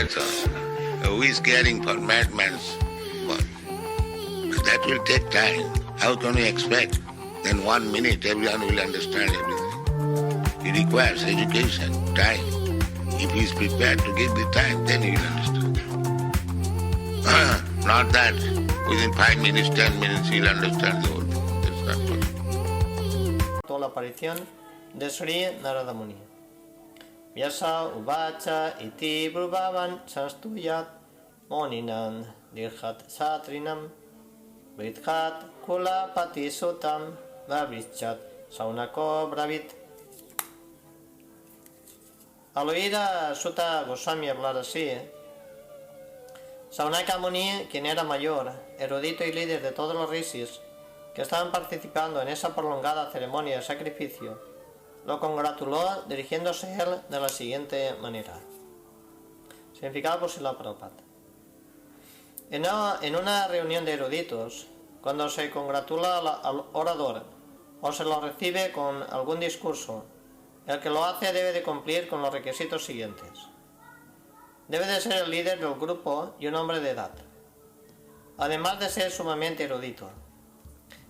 that's all. Who is caring for madman's work? That will take time. How can we expect in 1 minute everyone will understand everything? It requires education, time. If he is prepared to give the time, then he will understand. Not that within 5 minutes, 10 minutes, he'll understand the whole thing. That's not possible. Toda la aparición de Sri Narada Muni. Vyasa uvacha iti brubhavan sanstuyat moninan dirhat satrinam vidhat kula pati sutam vavrichat saunako bravit. Al oír a Sutta Goswami hablar así, Saunaka Muni, quien era mayor, erudito y líder de todos los rishis que estaban participando en esa prolongada ceremonia de sacrificio, lo congratuló dirigiéndose a él de la siguiente manera. Significado por Srila Prabhupada. En una reunión de eruditos, cuando se congratula al orador o se lo recibe con algún discurso, el que lo hace debe de cumplir con los requisitos siguientes. Debe de ser el líder del grupo y un hombre de edad, además de ser sumamente erudito.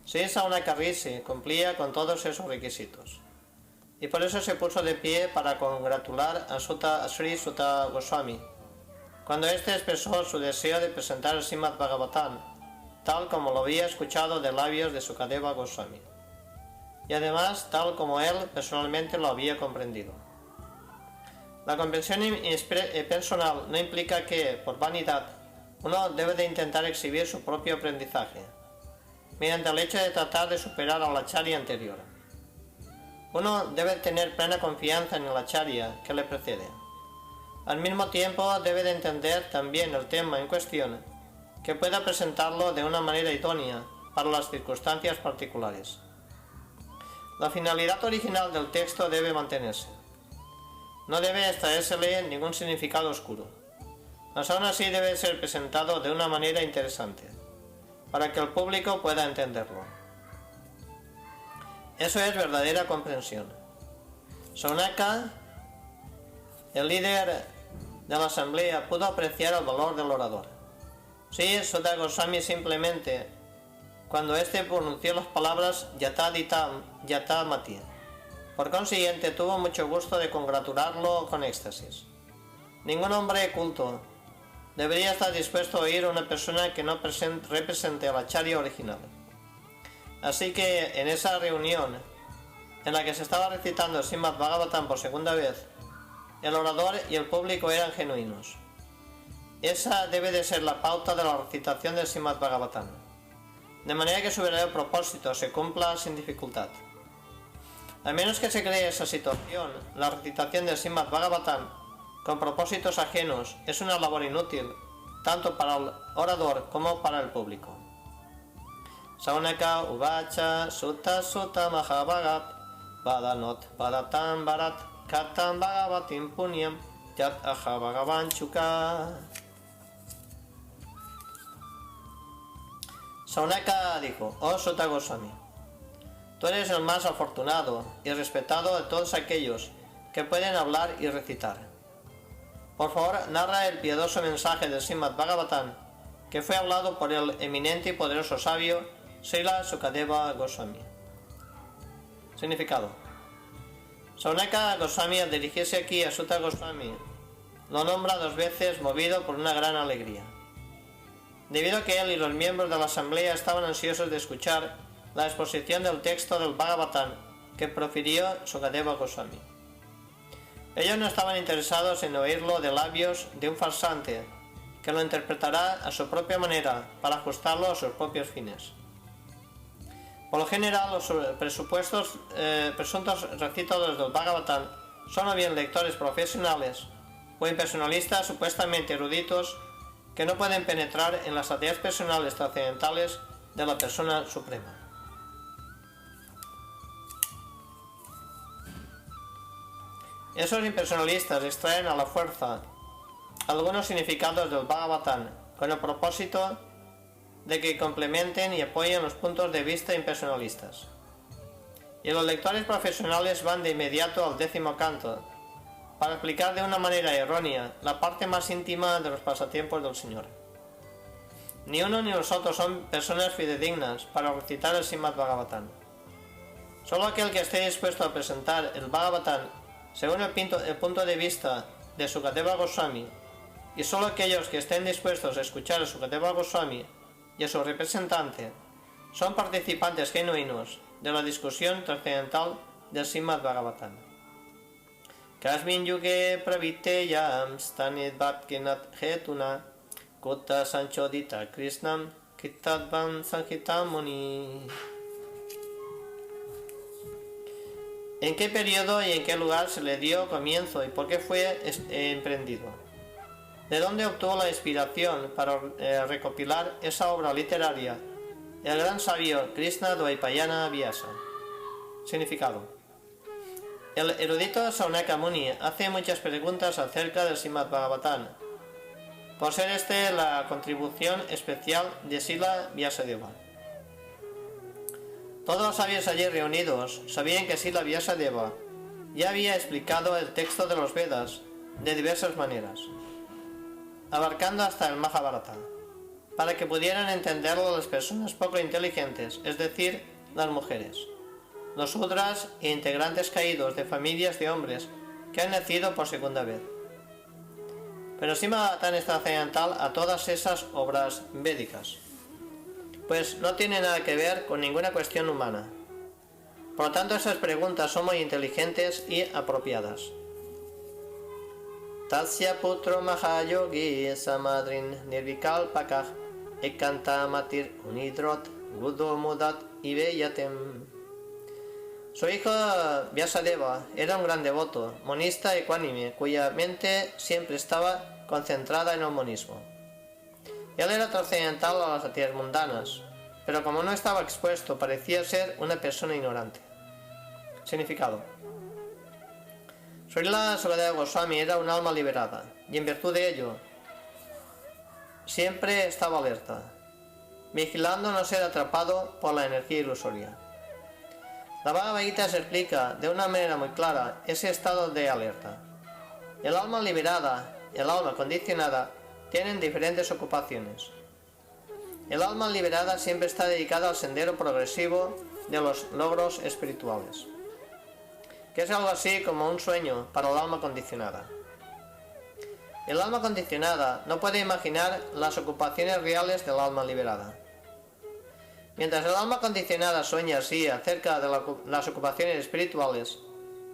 Sri Saunaka Rishi cumplía con todos esos requisitos, y por eso se puso de pie para congratular a Sri Sutta Goswami, cuando éste expresó su deseo de presentar el Srimad Bhagavatam, tal como lo había escuchado de labios de Sukadeva Goswami, y además tal como él personalmente lo había comprendido. La comprensión personal no implica que, por vanidad, uno debe de intentar exhibir su propio aprendizaje, mediante el hecho de tratar de superar al acharya anterior. Uno debe tener plena confianza en el acharya que le precede. Al mismo tiempo debe de entender también el tema en cuestión, que pueda presentarlo de una manera idónea para las circunstancias particulares. La finalidad original del texto debe mantenerse. No debe extraérsele ningún significado oscuro, mas aún así debe ser presentado de una manera interesante, para que el público pueda entenderlo. Eso es verdadera comprensión. Saunaka, el líder de la asamblea, pudo apreciar el valor del orador. Sí, Sutta Goswami simplemente, cuando éste pronunció las palabras Yataditam Yatamati. Por consiguiente, tuvo mucho gusto de congratularlo con éxtasis. Ningún hombre culto debería estar dispuesto a oír a una persona que no represente al acharya original. Así que en esa reunión en la que se estaba recitando el Srimad Bhagavatam por segunda vez, el orador y el público eran genuinos. Esa debe de ser la pauta de la recitación del Srimad Bhagavatam, de manera que su verdadero propósito se cumpla sin dificultad. A menos que se cree esa situación, la recitación del Srimad Bhagavatam con propósitos ajenos es una labor inútil, tanto para el orador como para el público. Saunaka uvacha sutta sutta mahabhagat vadanot vadatam varat katam bhagavatim punyam yat aha bhagavan chuka. Saunaka dijo: Oh Sutta Goswami, tú eres el más afortunado y respetado de todos aquellos que pueden hablar y recitar. Por favor, narra el piadoso mensaje del Srimad Bhagavatam que fue hablado por el eminente y poderoso sabio Srila Sukadeva Goswami. Significado. Saunaka Goswami, al dirigirse aquí a Sutta Goswami, lo nombra 2 veces movido por una gran alegría, debido a que él y los miembros de la asamblea estaban ansiosos de escuchar la exposición del texto del Bhagavatam que profirió Sukadeva Goswami. Ellos no estaban interesados en oírlo de labios de un farsante que lo interpretará a su propia manera para ajustarlo a sus propios fines. Por lo general, los presuntos recitadores del Bhagavatam son o bien lectores profesionales o impersonalistas supuestamente eruditos que no pueden penetrar en las ideas personales trascendentales de la persona suprema. Esos impersonalistas extraen a la fuerza algunos significados del Bhagavatam con el propósito de que complementen y apoyen los puntos de vista impersonalistas. Y los lectores profesionales van de inmediato al 10º canto, para explicar de una manera errónea la parte más íntima de los pasatiempos del Señor. Ni uno ni los otros son personas fidedignas para recitar el Srimad Bhagavatam. Solo aquel que esté dispuesto a presentar el Bhagavatam según el punto de vista de Sukadeva Goswami, y solo aquellos que estén dispuestos a escuchar a Sukadeva Goswami y a su representante son participantes genuinos de la discusión trascendental del Srimad Bhagavatam. Kasmin yuge praviteyam stanit bhatkinat hetuna kutta sanchodita krishnam kittadvan sanhitam muni. ¿En qué periodo y en qué lugar se le dio comienzo y por qué fue emprendido? ¿De dónde obtuvo la inspiración para recopilar esa obra literaria el gran sabio Krishna Dvaipayana Vyasa? Significado. El erudito Saunaka Muni hace muchas preguntas acerca del Srimad Bhagavatam, por ser este la contribución especial de Srila Vyasadeva. Todos los sabios allí reunidos sabían que Srila Vyasadeva ya había explicado el texto de los Vedas de diversas maneras, abarcando hasta el Mahabharata, para que pudieran entenderlo las personas poco inteligentes, es decir, las mujeres, los Udras e integrantes caídos de familias de hombres que han nacido por segunda vez. Pero Srimad Bhagavatam es trascendental a todas esas obras védicas, pues no tiene nada que ver con ninguna cuestión humana. Por lo tanto, esas preguntas son muy inteligentes y apropiadas. Tasya putro mahayogi samadrin nirvikalpakah ekantamatir unidrot gudo mudat iveyatem. Su hijo Vyasadeva era un gran devoto, monista ecuánime, cuya mente siempre estaba concentrada en el monismo. Él era trascendental a las actividades mundanas, pero como no estaba expuesto, parecía ser una persona ignorante. Significado. Srila Sukadeva Goswami era un alma liberada, y en virtud de ello, siempre estaba alerta, vigilando no ser atrapado por la energía ilusoria. La Bhagavad Gita se explica de una manera muy clara ese estado de alerta. El alma liberada y el alma condicionada tienen diferentes ocupaciones. El alma liberada siempre está dedicada al sendero progresivo de los logros espirituales, que es algo así como un sueño para el alma condicionada. El alma condicionada no puede imaginar las ocupaciones reales del alma liberada. Mientras el alma condicionada sueña así acerca de las ocupaciones espirituales,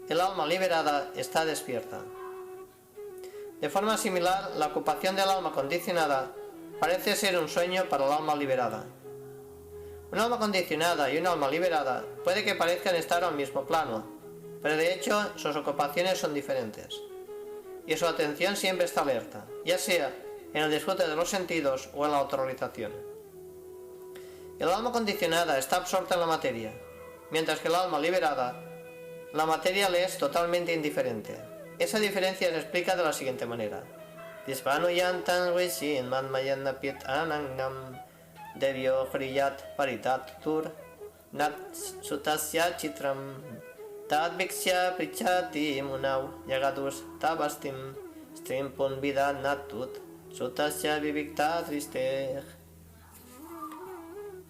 el alma liberada está despierta. De forma similar, la ocupación del alma condicionada parece ser un sueño para el alma liberada. Un alma condicionada y un alma liberada puede que parezcan estar al mismo plano, pero de hecho sus ocupaciones son diferentes, y su atención siempre está alerta, ya sea en el disfrute de los sentidos o en la autorrealización. El alma condicionada está absorta en la materia, mientras que el alma liberada, la materia le es totalmente indiferente. Esa diferencia se explica de la siguiente manera. Disvanuyantan rishin manmayanapit anangnam devyo hriyat paritatur nat sutasya chitram tadviksya prichati munav yagadus tabastim strimpun vida natut sutasya vivikta tristeh.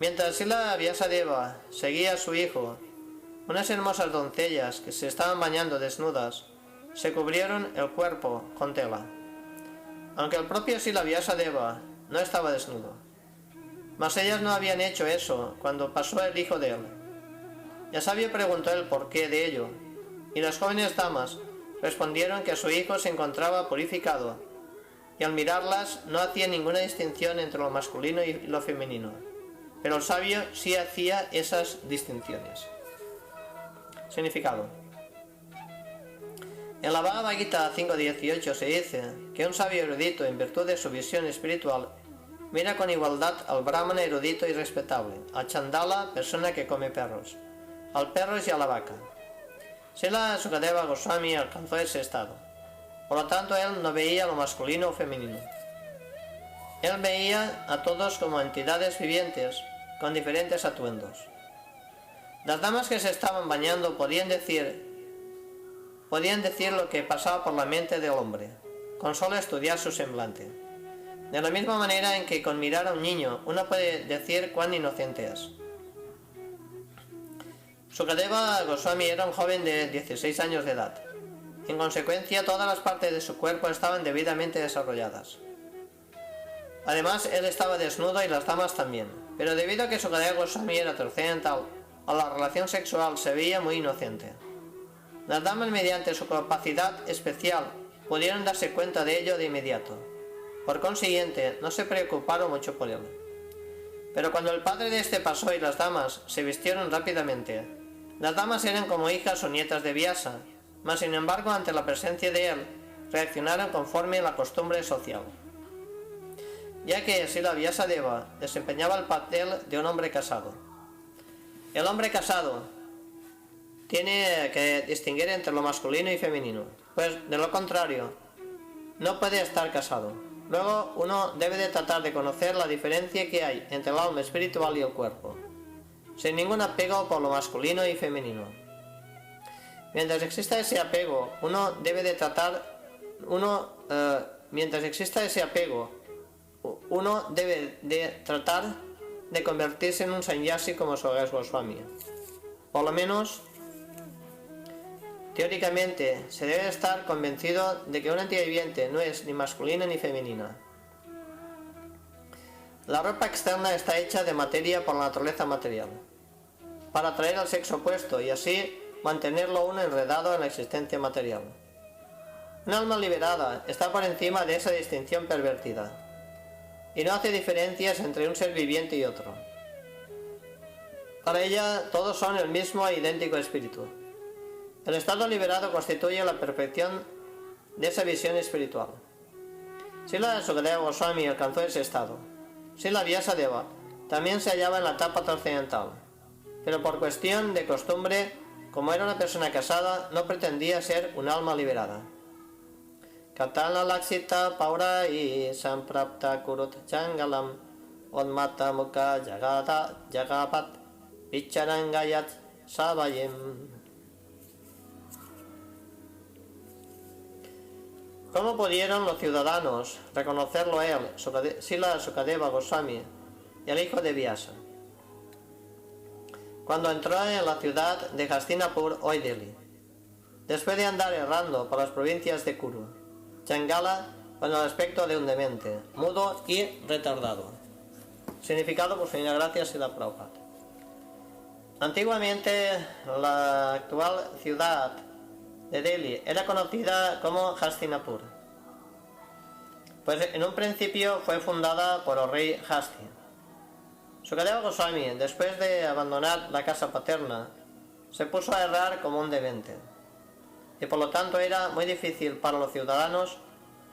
Mientras Srila Vyasadeva seguía a su hijo, unas hermosas doncellas que se estaban bañando desnudas se cubrieron el cuerpo con tela, aunque el propio Srila Vyasadeva no estaba desnudo. Mas ellas no habían hecho eso cuando pasó el hijo de él. El sabio preguntó el porqué de ello, y las jóvenes damas respondieron que su hijo se encontraba purificado, y al mirarlas no hacía ninguna distinción entre lo masculino y lo femenino, pero el sabio sí hacía esas distinciones. Significado. En la Bhagavad Gita 5.18 se dice que un sabio erudito, en virtud de su visión espiritual, mira con igualdad al brahmana erudito y respetable, al chandala, persona que come perros, al perro y a la vaca. Srila Sukadeva Goswami alcanzó ese estado. Por lo tanto, él no veía lo masculino o femenino. Él veía a todos como entidades vivientes con diferentes atuendos. Las damas que se estaban bañando podían podían decir lo que pasaba por la mente del hombre, con solo estudiar su semblante. De la misma manera en que con mirar a un niño uno puede decir cuán inocente es. Sukadeva Goswami era un joven de 16 años de edad. En consecuencia, todas las partes de su cuerpo estaban debidamente desarrolladas. Además, él estaba desnudo y las damas también, pero debido a que Sukadeva Goswami era trascendental, a la relación sexual se veía muy inocente. Las damas, mediante su capacidad especial, pudieron darse cuenta de ello de inmediato. Por consiguiente, no se preocuparon mucho por él. Pero cuando el padre de este pasó y las damas se vistieron rápidamente, las damas eran como hijas o nietas de Vyasa, mas sin embargo ante la presencia de él reaccionaron conforme a la costumbre social. Ya que Srila Vyasadeva desempeñaba el papel de un hombre casado. El hombre casado tiene que distinguir entre lo masculino y femenino, pues de lo contrario no puede estar casado. Luego uno debe de tratar de conocer la diferencia que hay entre el alma espiritual y el cuerpo, sin ningún apego por lo masculino y femenino. Mientras exista ese apego, uno debe de tratar de convertirse en un sannyasi como Sukadeva Goswami. Por lo menos, teóricamente, se debe estar convencido de que una entidad viviente no es ni masculina ni femenina. La ropa externa está hecha de materia por la naturaleza material, para atraer al sexo opuesto y así mantenerlo uno enredado en la existencia material. Un alma liberada está por encima de esa distinción pervertida y no hace diferencias entre un ser viviente y otro. Para ella, todos son el mismo e idéntico espíritu. El estado liberado constituye la perfección de esa visión espiritual. Srila Sukadeva Goswami alcanzó ese estado. Srila Vyasadeva también se hallaba en la etapa trascendental, pero por cuestión de costumbre, como era una persona casada, no pretendía ser un alma liberada. Katana Laksita Paura y Samprapta Kurut Changalam Onmata Mukha Jagapat Vicharangayat Savayem. ¿Cómo pudieron los ciudadanos reconocerlo a él, Srila Sukadeva Goswami, y al hijo de Vyasa? Cuando entró en la ciudad de Hastinapur, hoy Delhi, después de andar errando por las provincias de Kuru, Changala, con el aspecto de un demente, mudo y retardado. Significado por Señora Gracia Srila Prabhupada. Antiguamente, la actual ciudad de Delhi era conocida como Hastinapur, pues en un principio fue fundada por el rey Hasti. Sukadeva Goswami, después de abandonar la casa paterna, se puso a errar como un demente, y por lo tanto era muy difícil para los ciudadanos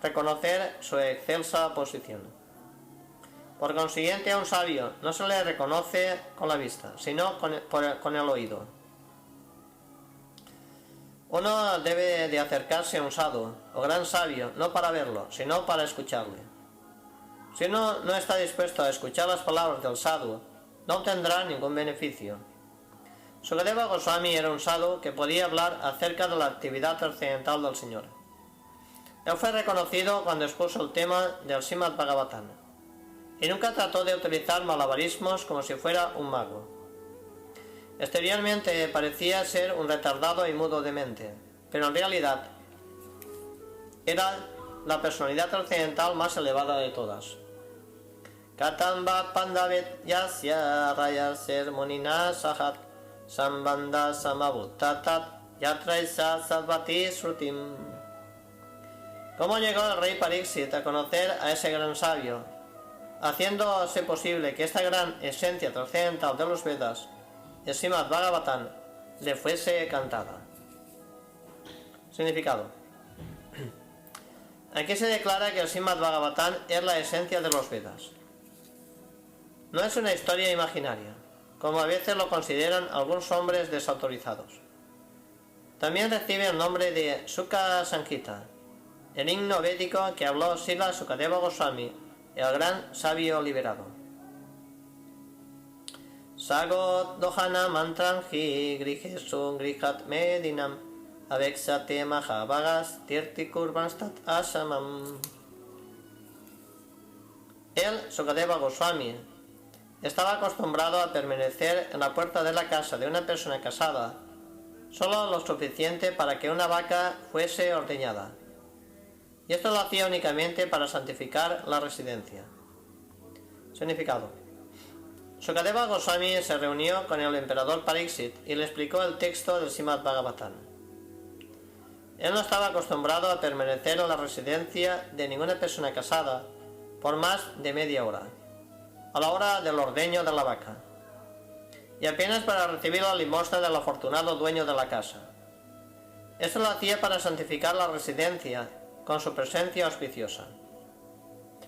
reconocer su excelsa posición. Por consiguiente, a un sabio no se le reconoce con la vista, sino con el oído. Uno debe de acercarse a un sadhu o gran sabio no para verlo, sino para escucharle. Si uno no está dispuesto a escuchar las palabras del sadhu, no obtendrá ningún beneficio. Sukadeva Goswami era un sadhu que podía hablar acerca de la actividad trascendental del Señor. Él fue reconocido cuando expuso el tema del Srimad Bhagavatam, y nunca trató de utilizar malabarismos como si fuera un mago. Exteriormente parecía ser un retardado y mudo de mente, pero en realidad era la personalidad trascendental más elevada de todas. Katamba Pandavet Yasya Rayasir Munina Sahat Sambandha Samavuttatat Yatraisa Sarvati Srutim. ¿Cómo llegó el rey Pariksit a conocer a ese gran sabio, haciéndose posible que esta gran esencia trascendental de los Vedas, el Srimad Bhagavatam, le fuese cantada? Significado. Aquí se declara que el Srimad Bhagavatam es la esencia de los Vedas. No es una historia imaginaria, como a veces lo consideran algunos hombres desautorizados. También recibe el nombre de Sukha Samhita, el himno védico que habló Srila Sukadeva Goswami, el gran sabio liberado. Sagot Dohana Mantram Hi Grihesu Grihat Medinam avexate mahabhagas tirti kurvanstat asamam. Él, Sukadeva Goswami, estaba acostumbrado a permanecer en la puerta de la casa de una persona casada solo lo suficiente para que una vaca fuese ordeñada, y esto lo hacía únicamente para santificar la residencia. Significado: Sukadeva Goswami se reunió con el emperador Pariksit y le explicó el texto del Srimad Bhagavatam. Él no estaba acostumbrado a permanecer en la residencia de ninguna persona casada por más de media hora, a la hora del ordeño de la vaca, y apenas para recibir la limosna del afortunado dueño de la casa. Esto lo hacía para santificar la residencia con su presencia auspiciosa.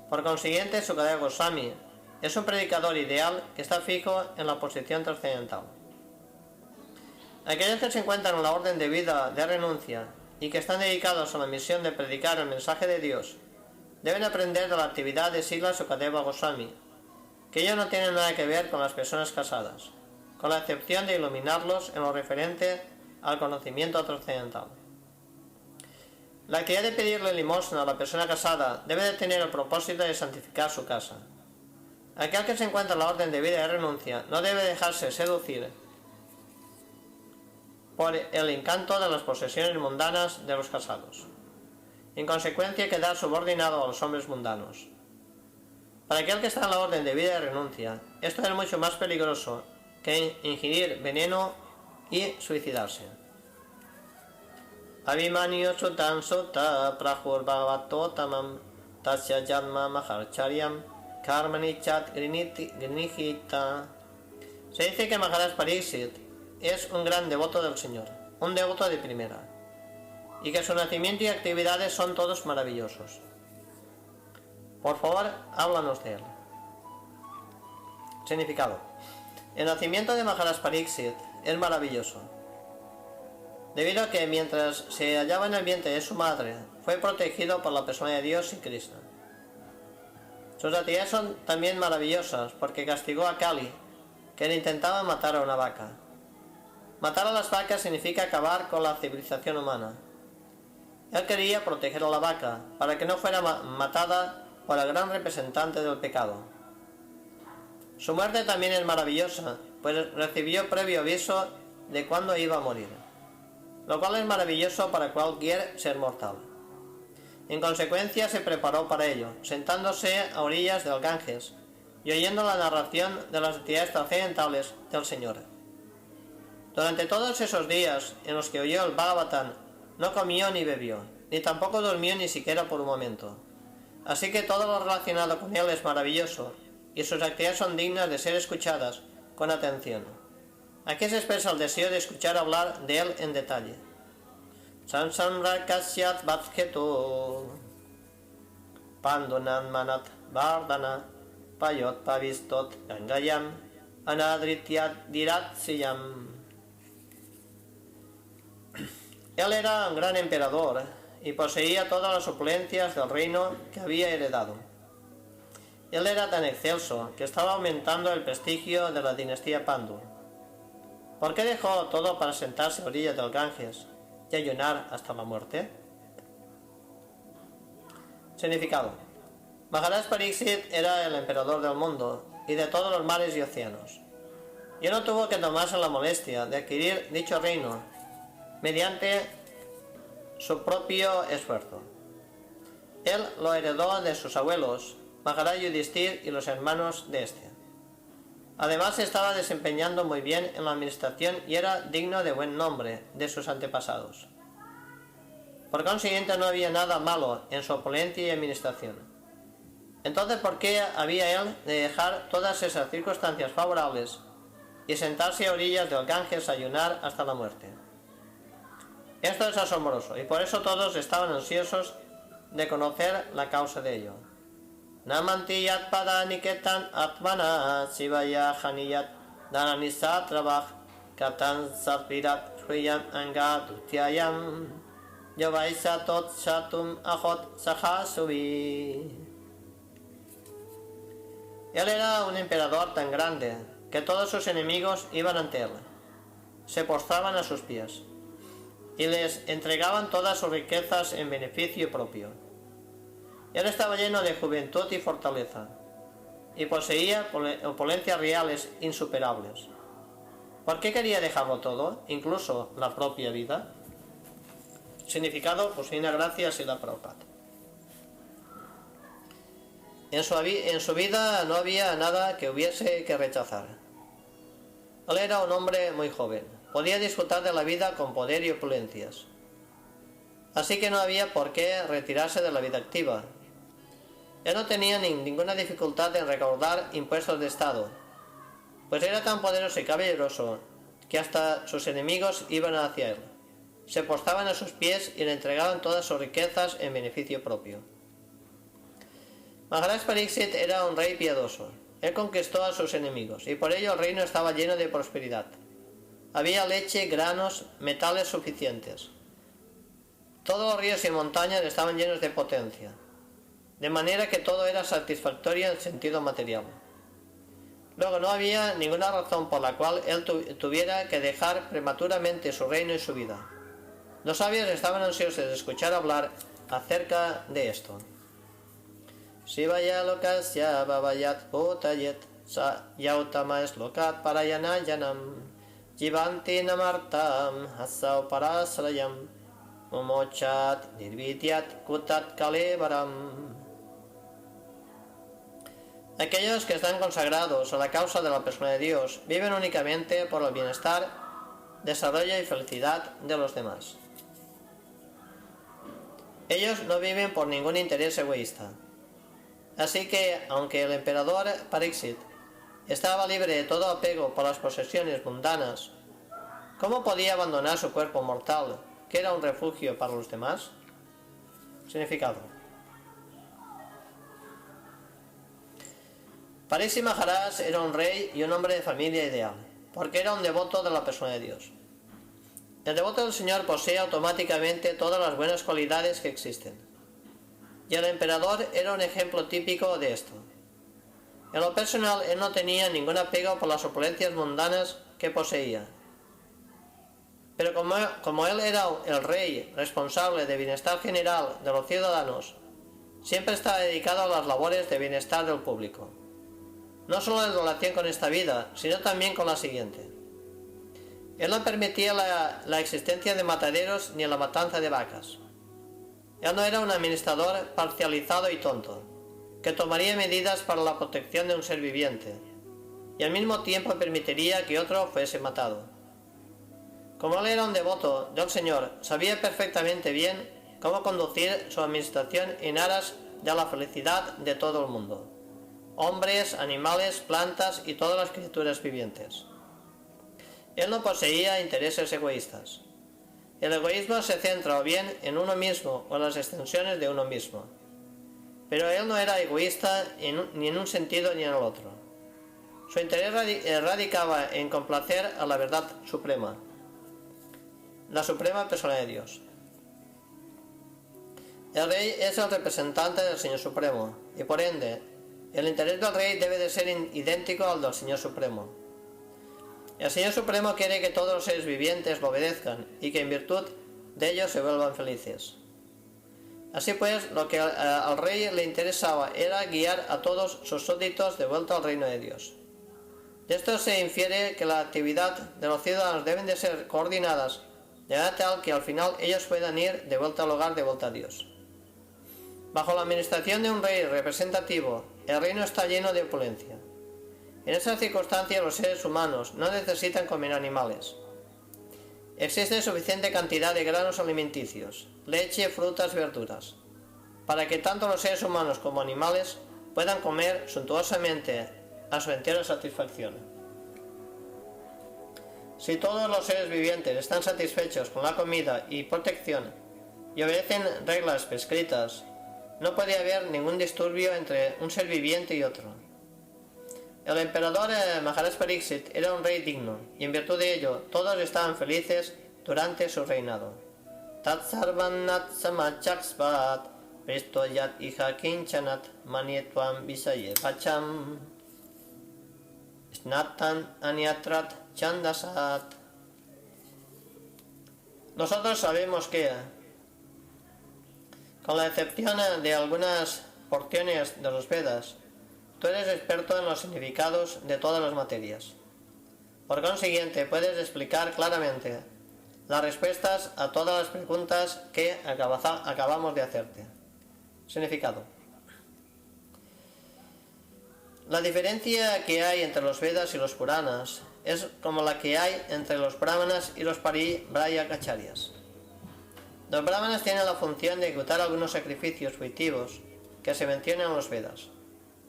Por consiguiente, Sukadeva Goswami es un predicador ideal que está fijo en la posición trascendental. Aquellos que se encuentran en la orden de vida de renuncia y que están dedicados a la misión de predicar el mensaje de Dios deben aprender de la actividad de Srila Sukadeva Goswami, que ello no tiene nada que ver con las personas casadas, con la excepción de iluminarlos en lo referente al conocimiento trascendental. La actividad de pedirle limosna a la persona casada debe de tener el propósito de santificar su casa. Aquel que se encuentra en la orden de vida de renuncia no debe dejarse seducir por el encanto de las posesiones mundanas de los casados. En consecuencia, quedar subordinado a los hombres mundanos. Para aquel que está en la orden de vida de renuncia, esto es mucho más peligroso que ingerir veneno y suicidarse. Abhimanyu sutam sutta prahur bhavatotamam tasya janma maharcharyam karmani chat grinihita. Se dice que Maharaj Pariksit es un gran devoto del Señor, un devoto de primera, y que su nacimiento y actividades son todos maravillosos. Por favor, háblanos de él. Significado: el nacimiento de Maharaj Pariksit es maravilloso, debido a que mientras se hallaba en el vientre de su madre, fue protegido por la persona de Dios y Krishna. Sus actividades son también maravillosas porque castigó a Kali, que le intentaba matar a una vaca. Matar a las vacas significa acabar con la civilización humana. Él quería proteger a la vaca para que no fuera matada por el gran representante del pecado. Su muerte también es maravillosa, pues recibió previo aviso de cuándo iba a morir, lo cual es maravilloso para cualquier ser mortal. En consecuencia, se preparó para ello, sentándose a orillas del Ganges y oyendo la narración de las actividades trascendentales del Señor. Durante todos esos días en los que oyó el Bhagavatam, no comió ni bebió, ni tampoco durmió ni siquiera por un momento. Así que todo lo relacionado con él es maravilloso, y sus actividades son dignas de ser escuchadas con atención. Aquí se expresa el deseo de escuchar hablar de él en detalle. Samsamra kasyat vatsketo pandunan manat vardana payot pavistot gangayam anadrityat diratsiyam. Él era un gran emperador y poseía todas las opulencias del reino que había heredado. Él era tan excelso que estaba aumentando el prestigio de la dinastía Pandu. ¿Por qué dejó todo para sentarse a orillas del Ganges y ayunar hasta la muerte? Significado: Maharaj Pariksit era el emperador del mundo y de todos los mares y océanos, y no tuvo que tomarse la molestia de adquirir dicho reino mediante su propio esfuerzo. Él lo heredó de sus abuelos, Maharaj Yudhishthir y los hermanos de este. Además, se estaba desempeñando muy bien en la administración y era digno de buen nombre de sus antepasados. Por consiguiente, no había nada malo en su opulencia y administración. Entonces, ¿por qué había él de dejar todas esas circunstancias favorables y sentarse a orillas del Ganges a ayunar hasta la muerte? Esto es asombroso, y por eso todos estaban ansiosos de conocer la causa de ello. Namanti yat pada niketan atmana sivaya haniyat dananisat trabaj katan satvirat friyam angadutyayam yovaisa tot satum ahot sahasuvi. Él era un emperador tan grande que todos sus enemigos iban ante él, se postraban a sus pies. y les entregaban todas sus riquezas en beneficio propio. Él estaba lleno de juventud y fortaleza, y poseía opulencias reales insuperables. ¿Por qué quería dejarlo todo, incluso la propia vida? Significado, Hussein Gracia Srila Prabhupada. En su vida no había nada que hubiese que rechazar. Él era un hombre muy joven, podía disfrutar de la vida con poder y opulencias. Así que no había por qué retirarse de la vida activa. Él no tenía ninguna dificultad en recaudar impuestos de Estado, pues era tan poderoso y caballeroso que hasta sus enemigos iban hacia él, se postraban a sus pies y le entregaban todas sus riquezas en beneficio propio. Maharaj Pariksit era un rey piadoso. Él conquistó a sus enemigos y por ello el reino estaba lleno de prosperidad. Había leche, granos, metales suficientes. Todos los ríos y montañas estaban llenos de potencia, de manera que todo era satisfactorio en sentido material. Luego no había ninguna razón por la cual él tuviera que dejar prematuramente su reino y su vida. Los sabios estaban ansiosos de escuchar hablar acerca de esto. Shivaya lokasya bhavayat potayet sa yautama slokat parayanayanam jivanti namartam hasau parasrayam momochat nirvidyat kutat kalevaram. Aquellos que están consagrados a la causa de la persona de Dios viven únicamente por el bienestar, desarrollo y felicidad de los demás. Ellos no viven por ningún interés egoísta. Así que, aunque el emperador Pariksit estaba libre de todo apego por las posesiones mundanas, ¿cómo podía abandonar su cuerpo mortal, que era un refugio para los demás? Significado. Pariksit Maharaj era un rey y un hombre de familia ideal, porque era un devoto de la persona de Dios. El devoto del Señor posee automáticamente todas las buenas cualidades que existen, y el emperador era un ejemplo típico de esto. En lo personal, él no tenía ningún apego por las opulencias mundanas que poseía. Pero como él era el rey responsable de bienestar general de los ciudadanos, siempre estaba dedicado a las labores de bienestar del público, no solo en relación con esta vida, sino también con la siguiente. Él no permitía la existencia de mataderos ni la matanza de vacas. Él no era un administrador parcializado y tonto, que tomaría medidas para la protección de un ser viviente, y al mismo tiempo permitiría que otro fuese matado. Como él era un devoto del Señor, sabía perfectamente bien cómo conducir su administración en aras de la felicidad de todo el mundo, hombres, animales, plantas y todas las criaturas vivientes. Él no poseía intereses egoístas. El egoísmo se centra o bien en uno mismo o en las extensiones de uno mismo. Pero él no era egoísta ni en un sentido ni en el otro. Su interés radicaba en complacer a la verdad suprema, la suprema persona de Dios. El rey es el representante del Señor Supremo, y por ende, el interés del rey debe de ser idéntico al del Señor Supremo. El Señor Supremo quiere que todos los seres vivientes lo obedezcan y que en virtud de ello se vuelvan felices. Así pues, lo que al rey le interesaba era guiar a todos sus súbditos de vuelta al reino de Dios. De esto se infiere que la actividad de los ciudadanos deben de ser coordinadas de manera tal que al final ellos puedan ir de vuelta al hogar, de vuelta a Dios. Bajo la administración de un rey representativo, el reino está lleno de opulencia. En esas circunstancias los seres humanos no necesitan comer animales. Existe suficiente cantidad de granos alimenticios, leche, frutas y verduras, para que tanto los seres humanos como animales puedan comer suntuosamente a su entera satisfacción. Si todos los seres vivientes están satisfechos con la comida y protección y obedecen reglas prescritas, no puede haber ningún disturbio entre un ser viviente y otro. El emperador Maharaj Pariksit era un rey digno, y en virtud de ello todos estaban felices durante su reinado. Tat sarvan nat samachaksvat prestoyat iha kinchanat manietvam visaye pacham snatan aniatrat chandasat. Nosotros sabemos que, con la excepción de algunas porciones de los Vedas, tú eres experto en los significados de todas las materias. Por consiguiente, puedes explicar claramente las respuestas a todas las preguntas que acabamos de hacerte. Significado. La diferencia que hay entre los Vedas y los Puranas es como la que hay entre los Brahmanas y los Paribrahyacharyas. Los Brahmanas tienen la función de ejecutar algunos sacrificios fruitivos que se mencionan en los Vedas,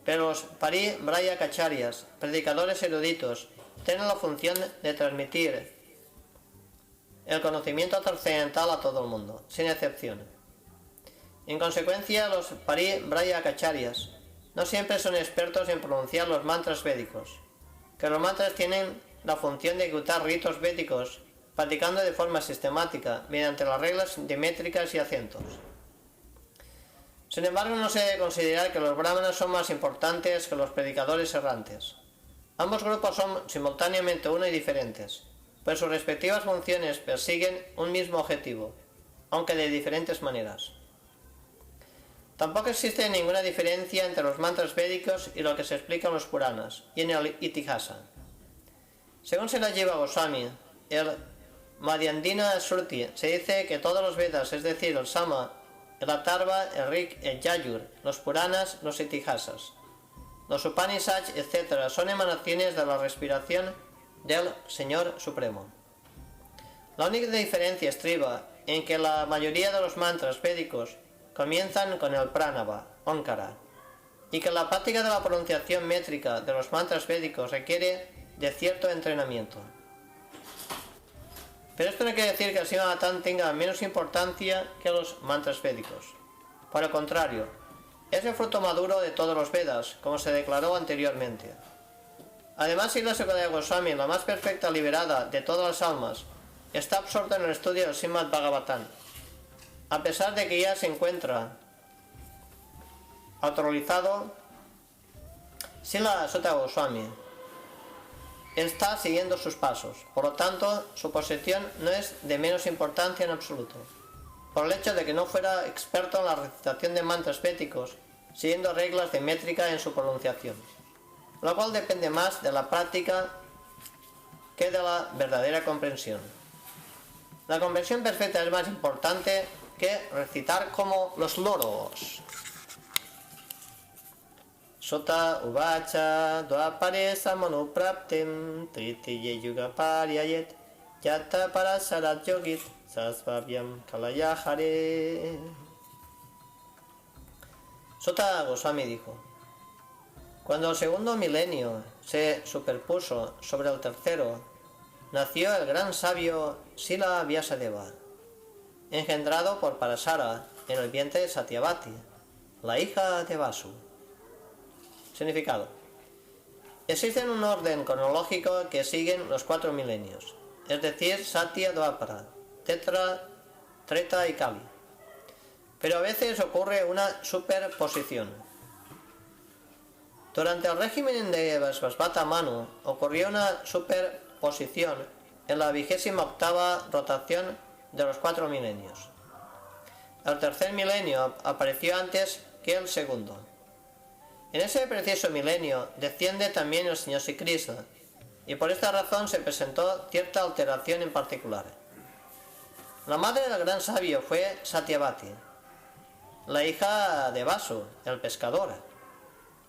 pero los Paribrahyacharyas, predicadores eruditos, tienen la función de transmitir el conocimiento trascendental a todo el mundo, sin excepción. En consecuencia, los Paribrahyacharyas no siempre son expertos en pronunciar los mantras védicos, que los mantras tienen la función de ejecutar ritos védicos, practicando de forma sistemática, mediante las reglas de métricas y acentos. Sin embargo, no se debe considerar que los brahmanas son más importantes que los predicadores errantes. Ambos grupos son simultáneamente uno y diferentes, pues sus respectivas funciones persiguen un mismo objetivo, aunque de diferentes maneras. Tampoco existe ninguna diferencia entre los mantras védicos y lo que se explica en los Puranas y en el Itihasa. Según Srila Jiva Goswami, el Madhyandina Shruti, se dice que todos los Vedas, es decir, el Sama, el Atharva, el Rig, el Yajur, los Puranas, los Itihasas, los Upanishads, etc., son emanaciones de la respiración del Señor Supremo. La única diferencia estriba en que la mayoría de los mantras védicos comienzan con el pranava, Omkara, y que la práctica de la pronunciación métrica de los mantras védicos requiere de cierto entrenamiento. Pero esto no quiere decir que el Srimad tenga menos importancia que los mantras védicos. Por el contrario, es el fruto maduro de todos los Vedas, como se declaró anteriormente. Además, Srila Sukadeva Goswami, la más perfecta liberada de todas las almas, está absorta en el estudio del Srimad Bhagavatam. A pesar de que ya se encuentra autorizado, Srila Sukadeva Goswami está siguiendo sus pasos. Por lo tanto, su posición no es de menos importancia en absoluto, por el hecho de que no fuera experto en la recitación de mantras védicos, siguiendo reglas de métrica en su pronunciación, lo cual depende más de la práctica que de la verdadera comprensión. La comprensión perfecta es más importante que recitar como los loros. Sota uvacha dvapare samanupraptim tritiye yuga paryayet yata parasarat yogit sasvavyam kalayahare. Sota Goswami dijo: cuando el segundo milenio se superpuso sobre el tercero, nació el gran sabio Srila Vyasadeva, engendrado por Parasara en el vientre de Satyavati, la hija de Vasu. Significado. Existe un orden cronológico que siguen los 4 milenios, es decir, Satya, Dvapara, Tetra, Treta y Kali. Pero a veces ocurre una superposición. Durante el régimen de Vasvasvata Manu ocurrió una superposición en la 28ª rotación de los 4 milenios. El tercer milenio apareció antes que el segundo. En ese preciso milenio desciende también el Señor Sri Krishna, y por esta razón se presentó cierta alteración en particular. La madre del gran sabio fue Satyavati, la hija de Vasu, el pescador,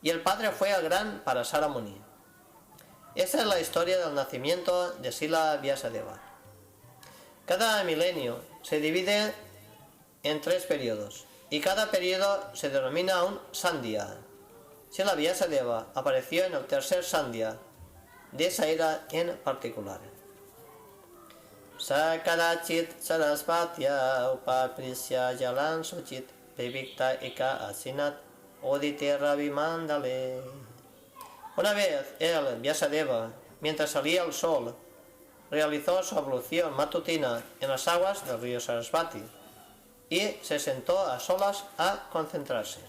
y el padre fue el gran Parasara Muni. Esta es la historia del nacimiento de Srila Vyasadeva. Cada milenio se divide en 3 periodos, y cada periodo se denomina un Sandhya. Srila Vyasadeva apareció en el tercer Sandhya de esa era en particular. Sakarachit Sarasvatya Upaprisya Jalan Suchit Vivikta Eka Asinat Odite Ravi Mandale. Una vez él, Vyasadeva, mientras salía el sol, realizó su ablución matutina en las aguas del río Sarasvati y se sentó a solas a concentrarse.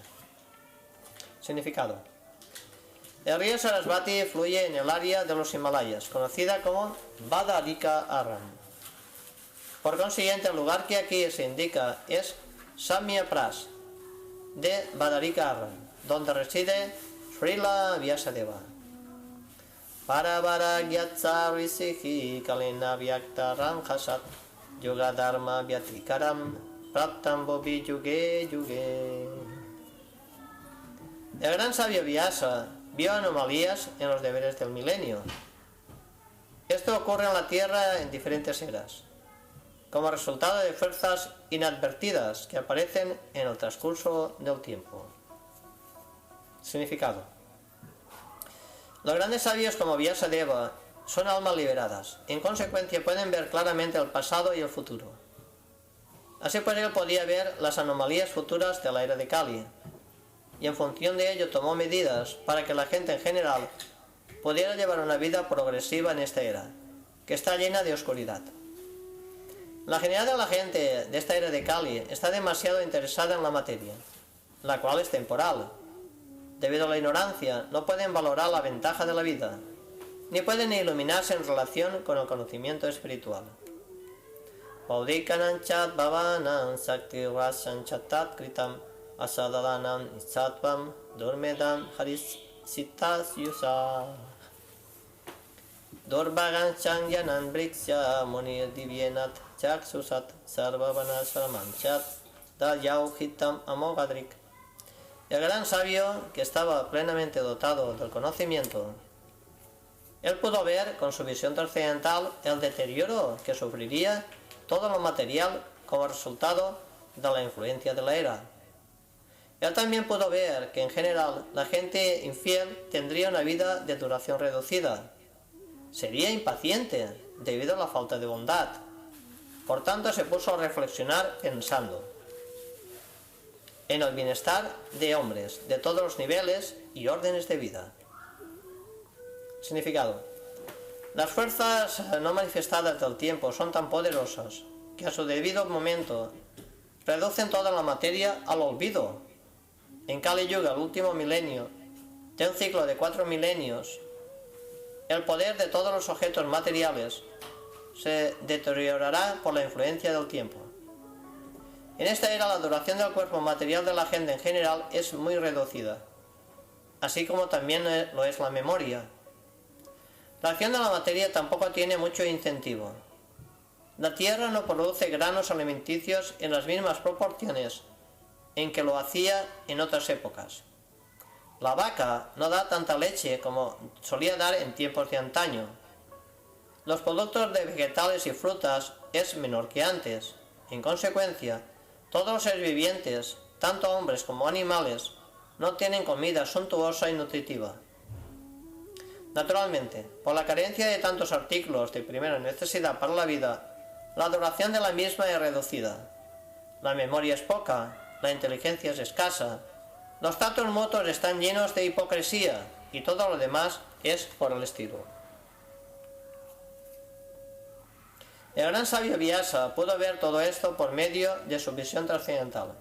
Significado. El río Sarasvati fluye en el área de los Himalayas, conocida como Badalika Aram. Por consiguiente, el lugar que aquí se indica es Samya Pras de Badarika, donde reside Srila Vyasadeva. Parabara Gyatsa Risihi Kalina Vyakta Ramkhasat Yoga Dharma Vyatikaram Praptam Bobi Yuge Yuge. El gran sabio Vyasa vio anomalías en los deberes del milenio. Esto ocurre en la Tierra en diferentes eras, como resultado de fuerzas inadvertidas que aparecen en el transcurso del tiempo. Significado. Los grandes sabios como Vyasadeva son almas liberadas, en consecuencia pueden ver claramente el pasado y el futuro. Así pues, él podía ver las anomalías futuras de la era de Kali, y en función de ello tomó medidas para que la gente en general pudiera llevar una vida progresiva en esta era, que está llena de oscuridad. La generalidad de la gente de esta era de Kali está demasiado interesada en la materia, la cual es temporal. Debido a la ignorancia, no pueden valorar la ventaja de la vida, ni pueden iluminarse en relación con el conocimiento espiritual. Vaudikananchat bhavanam sakti rasanchatat kritam asadalanam isatvam durmedam haris sitas yusa durbaganchang yanan briksya munir divyenat chaksusat sarvavana saramanchat dayau hitam amogadrik. El gran sabio, que estaba plenamente dotado del conocimiento, él pudo ver con su visión trascendental el deterioro que sufriría todo lo material como resultado de la influencia de la era. Él también pudo ver que en general la gente infiel tendría una vida de duración reducida, sería impaciente debido a la falta de bondad. Por tanto, se puso a reflexionar pensando en el bienestar de hombres de todos los niveles y órdenes de vida. Significado. Las fuerzas no manifestadas del tiempo son tan poderosas que a su debido momento reducen toda la materia al olvido. En Kali Yuga, el último milenio de un ciclo de 4 milenios, el poder de todos los objetos materiales se deteriorará por la influencia del tiempo. En esta era la duración del cuerpo material de la gente en general es muy reducida, así como también lo es la memoria. La acción de la materia tampoco tiene mucho incentivo. La tierra no produce granos alimenticios en las mismas proporciones en que lo hacía en otras épocas. La vaca no da tanta leche como solía dar en tiempos de antaño. Los productos de vegetales y frutas es menor que antes. En consecuencia, todos los seres vivientes, tanto hombres como animales, no tienen comida suntuosa y nutritiva. Naturalmente, por la carencia de tantos artículos de primera necesidad para la vida, la duración de la misma es reducida. La memoria es poca, la inteligencia es escasa, los tratos mutuos están llenos de hipocresía y todo lo demás es por el estilo. El gran sabio Vyasa pudo ver todo esto por medio de su visión trascendental.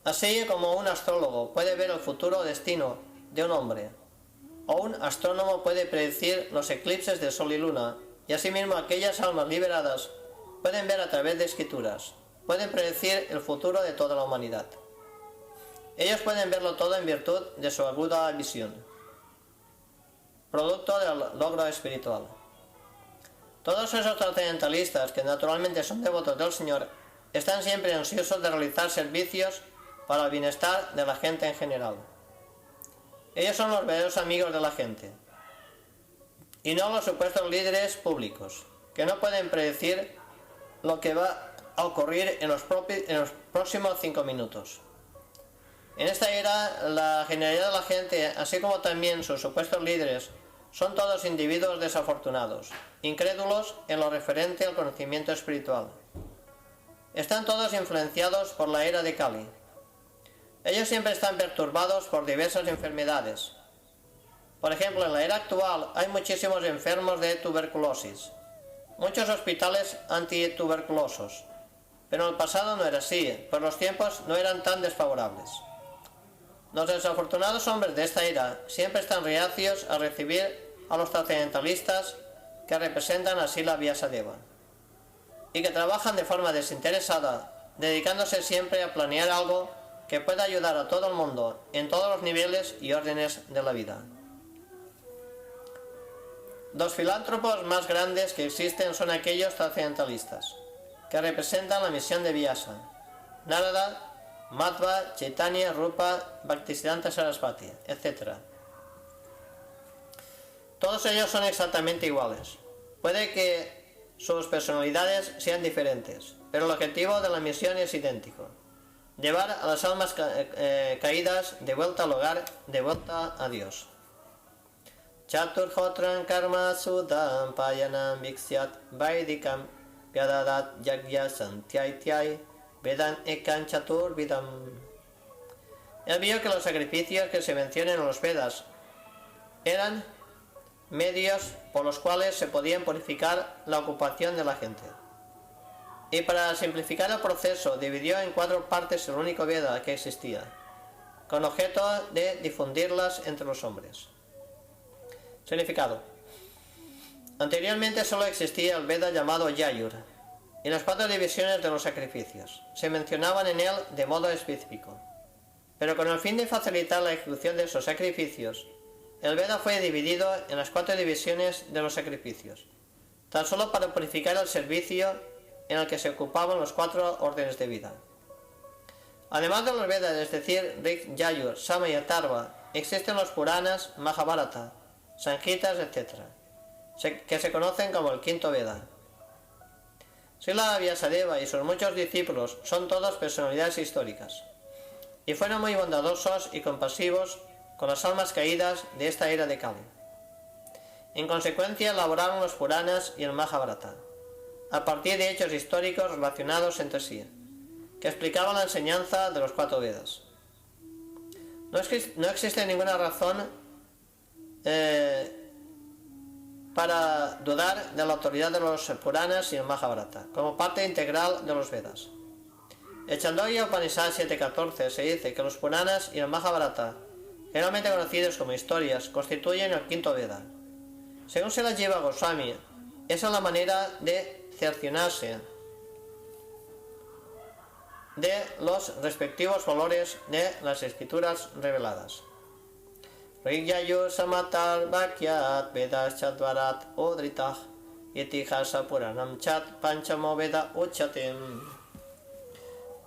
Así como un astrólogo puede ver el futuro destino de un hombre, o un astrónomo puede predecir los eclipses de sol y luna, y asimismo aquellas almas liberadas pueden ver a través de escrituras, pueden predecir el futuro de toda la humanidad. Ellos pueden verlo todo en virtud de su aguda visión, producto del logro espiritual. Todos esos trascendentalistas, que naturalmente son devotos del Señor, están siempre ansiosos de realizar servicios para el bienestar de la gente en general. Ellos son los verdaderos amigos de la gente, y no los supuestos líderes públicos, que no pueden predecir lo que va a ocurrir en los próximos 5 minutos. En esta era, la generalidad de la gente, así como también sus supuestos líderes, son todos individuos desafortunados, incrédulos en lo referente al conocimiento espiritual. Están todos influenciados por la era de Kali. Ellos siempre están perturbados por diversas enfermedades. Por ejemplo, en la era actual hay muchísimos enfermos de tuberculosis, muchos hospitales antituberculosos, pero en el pasado no era así, pues los tiempos no eran tan desfavorables. Los desafortunados hombres de esta era siempre están reacios a recibir a los trascendentalistas que representan así la Vyasadeva. y que trabajan de forma desinteresada, dedicándose siempre a planear algo que pueda ayudar a todo el mundo en todos los niveles y órdenes de la vida. Los filántropos más grandes que existen son aquellos trascendentalistas, que representan la misión de Vyasa, Narada, Madhva, Chaitanya, Rupa, Bhaktisiddhanta Sarasvati, etc. Todos ellos son exactamente iguales. Puede que sus personalidades sean diferentes, pero el objetivo de la misión es idéntico: llevar a las almas caídas de vuelta al hogar, de vuelta a Dios. Chaturhotran karma sudam payanam viksyat vaidikam pyadadat yagya santyaityai vedan ekam chaturvidam. Él vio que los sacrificios que se mencionan en los Vedas eran medios por los cuales se podían purificar la ocupación de la gente. Y para simplificar el proceso dividió en 4 partes el único Veda que existía, con objeto de difundirlas entre los hombres. Significado. Anteriormente solo existía el Veda llamado Yajur, y las 4 divisiones de los sacrificios se mencionaban en él de modo específico. Pero con el fin de facilitar la ejecución de esos sacrificios, el Veda fue dividido en las 4 divisiones de los sacrificios, tan solo para purificar el servicio en el que se ocupaban los 4 órdenes de vida. Además de los Vedas, es decir, Rig, Yajur, Sama y Atharva, existen los Puranas, Mahabharata, Sanjitas, etc., que se conocen como el quinto Veda. Srila Vyasadeva y sus muchos discípulos son todos personalidades históricas, y fueron muy bondadosos y compasivos con las almas caídas de esta era de Kali. En consecuencia, elaboraron los Puranas y el Mahabharata, a partir de hechos históricos relacionados entre sí, que explicaban la enseñanza de los 4 Vedas. No existe ninguna razón para dudar de la autoridad de los Puranas y el Mahabharata, como parte integral de los Vedas. En Chandogya Upanishad 7.14 se dice que los Puranas y el Mahabharata, generalmente conocidos como historias, constituyen el quinto Veda. Según Srila Jiva Goswami, esa es la manera de cerciorarse de los respectivos valores de las escrituras reveladas. Rigyayu samatar bhakyat vedas chadvarat odritah itihasa puranam chat panchamo veda uchatim.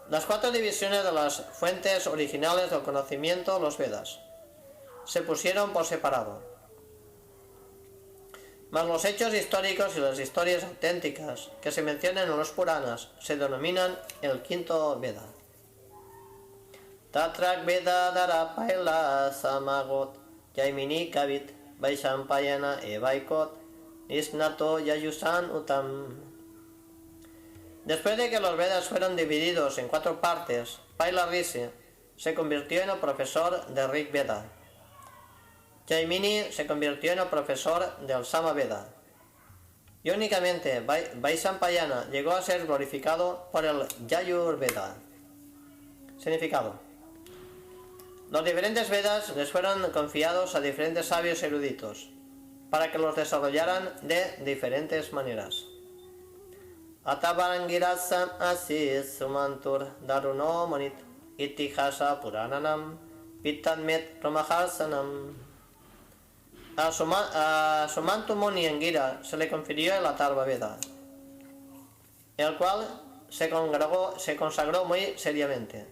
Las 4 divisiones de las fuentes originales del conocimiento, los Vedas, se pusieron por separado. Mas los hechos históricos y las historias auténticas que se mencionan en los Puranas se denominan el quinto Veda. Tatrak Veda Darapaila Samagot Yaimini Kavit Vaishampayana Evaikot Nisnato Yayusan Utam. Después de que los Vedas fueron divididos en 4 partes, Paila Rishi se convirtió en el profesor de Rig Veda. Jaimini se convirtió en el profesor del Sama Veda. Y únicamente Vaishampayana llegó a ser glorificado por el Yajur Veda. Significado. Los diferentes Vedas les fueron confiados a diferentes sabios eruditos, para que los desarrollaran de diferentes maneras. Atavarangirasam asis sumantur daruno manit itihasa purananam pitanmet pramaharsanam. A Sumantu Muni Angira se le confirió el Atharva Veda, el cual se consagró muy seriamente.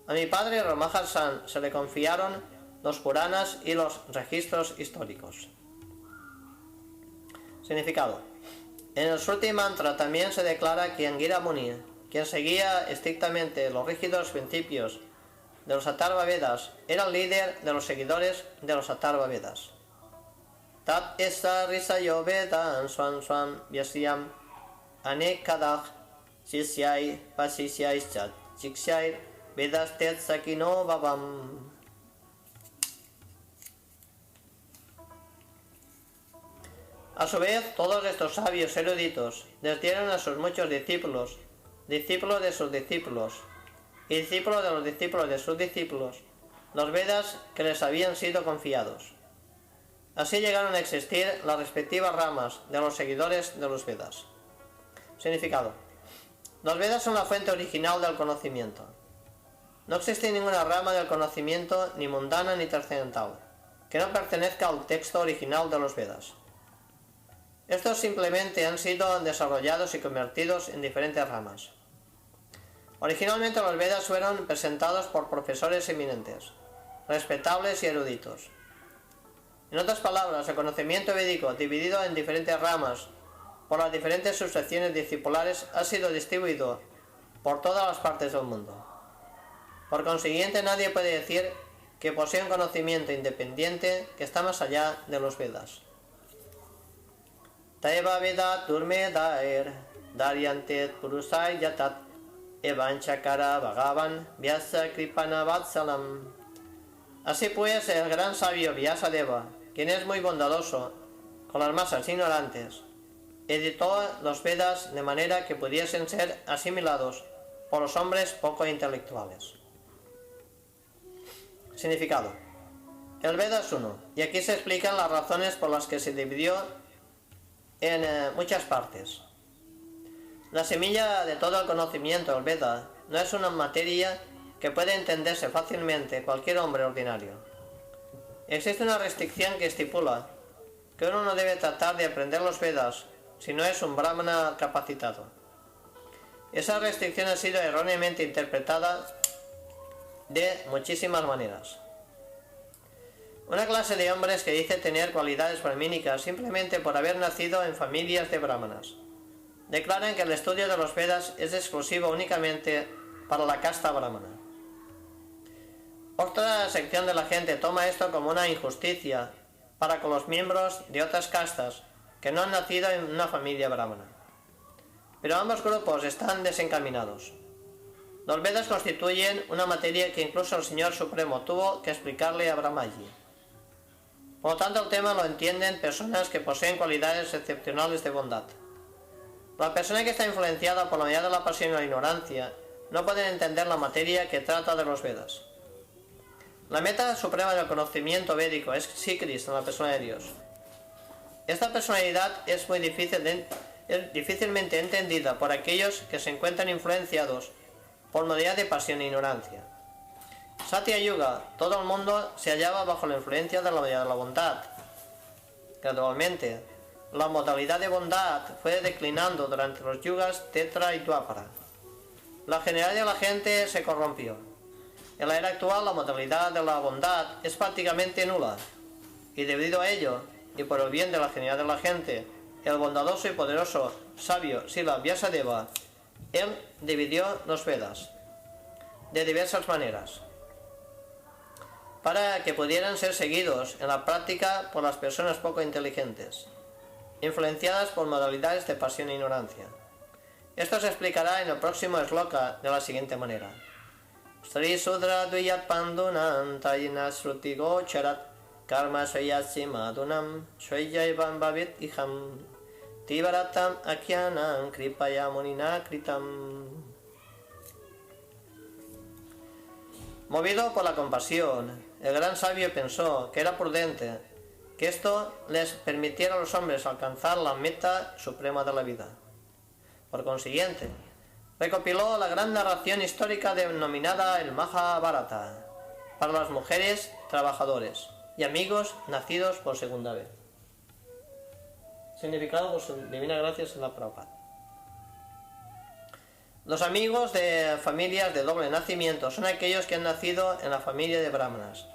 A mi padre Ramaharsan se le confiaron los Puranas y los registros históricos. Significado. En el Shruti Mantra también se declara que Angira Muni, quien seguía estrictamente los rígidos principios de los Atharva Vedas, era el líder de los seguidores de los Atharva Vedas. Tat esa risayo vedan swan swan vyasyam anekadach sisyai pasisyai chat chiksyai vedas tet sakino babam. A su vez, todos estos sabios eruditos les dieron a sus muchos discípulos, discípulos de sus discípulos, y discípulos de los discípulos de sus discípulos, los Vedas que les habían sido confiados. Así llegaron a existir las respectivas ramas de los seguidores de los Vedas. Significado. Los Vedas son la fuente original del conocimiento. No existe ninguna rama del conocimiento, ni mundana ni trascendental, que no pertenezca al texto original de los Vedas. Estos simplemente han sido desarrollados y convertidos en diferentes ramas. Originalmente los Vedas fueron presentados por profesores eminentes, respetables y eruditos. En otras palabras, el conocimiento védico, dividido en diferentes ramas por las diferentes subsecciones discipulares, ha sido distribuido por todas las partes del mundo. Por consiguiente, nadie puede decir que posee un conocimiento independiente que está más allá de los Vedas. Taiva Vedat Durmedaer Daryantet Purusai Yatat Evanchakara Bhagavan Vyasa Kripana Vatsalam. Así pues, el gran sabio Vyasadeva, quien es muy bondadoso con las masas ignorantes, editó los Vedas de manera que pudiesen ser asimilados por los hombres poco intelectuales. Significado. El Veda es uno, y aquí se explican las razones por las que se dividió en muchas partes. La semilla de todo el conocimiento, el Veda, no es una materia que puede entenderse fácilmente cualquier hombre ordinario. Existe una restricción que estipula que uno no debe tratar de aprender los Vedas si no es un brahmana capacitado. Esa restricción ha sido erróneamente interpretada de muchísimas maneras. Una clase de hombres que dice tener cualidades brahmínicas simplemente por haber nacido en familias de brahmanas declaran que el estudio de los Vedas es exclusivo únicamente para la casta brahmana. Otra sección de la gente toma esto como una injusticia para con los miembros de otras castas que no han nacido en una familia brahmana. Pero ambos grupos están desencaminados. Los Vedas constituyen una materia que incluso el Señor Supremo tuvo que explicarle a Brahmaji. Por lo tanto, el tema lo entienden personas que poseen cualidades excepcionales de bondad. La persona que está influenciada por la mirada de la pasión y la ignorancia no puede entender la materia que trata de los Vedas. La meta suprema del conocimiento védico es Sri Krishna, la persona de Dios. Esta personalidad es muy difícilmente entendida por aquellos que se encuentran influenciados por modalidad de pasión e ignorancia. Satya Yuga, todo el mundo se hallaba bajo la influencia de la modalidad de la bondad. Gradualmente, la modalidad de bondad fue declinando durante los yugas Tetra y Dwapara. La generalidad de la gente se corrompió. En la era actual, la modalidad de la bondad es prácticamente nula, y debido a ello, y por el bien de la generalidad de la gente, el bondadoso y poderoso sabio Srila Vyasadeva, él dividió los Vedas de diversas maneras para que pudieran ser seguidos en la práctica por las personas poco inteligentes, influenciadas por modalidades de pasión e ignorancia. Esto se explicará en el próximo shloka de la siguiente manera. Sri Sudra Duyat Pandunan Tayina Sruti Gocharat Karma Swayatsi Madunam Swayaivam Bhavit Iham Tibaratam Akyanam Kripaya Munina Kritam. Movido por la compasión, el gran sabio pensó que era prudente que esto les permitiera a los hombres alcanzar la meta suprema de la vida. Por consiguiente, recopiló la gran narración histórica denominada el Mahabharata para las mujeres, trabajadores y amigos nacidos por segunda vez. Significado por su divina gracia en la Prabhupada. Los amigos de familias de doble nacimiento son aquellos que han nacido en la familia de brahmanas,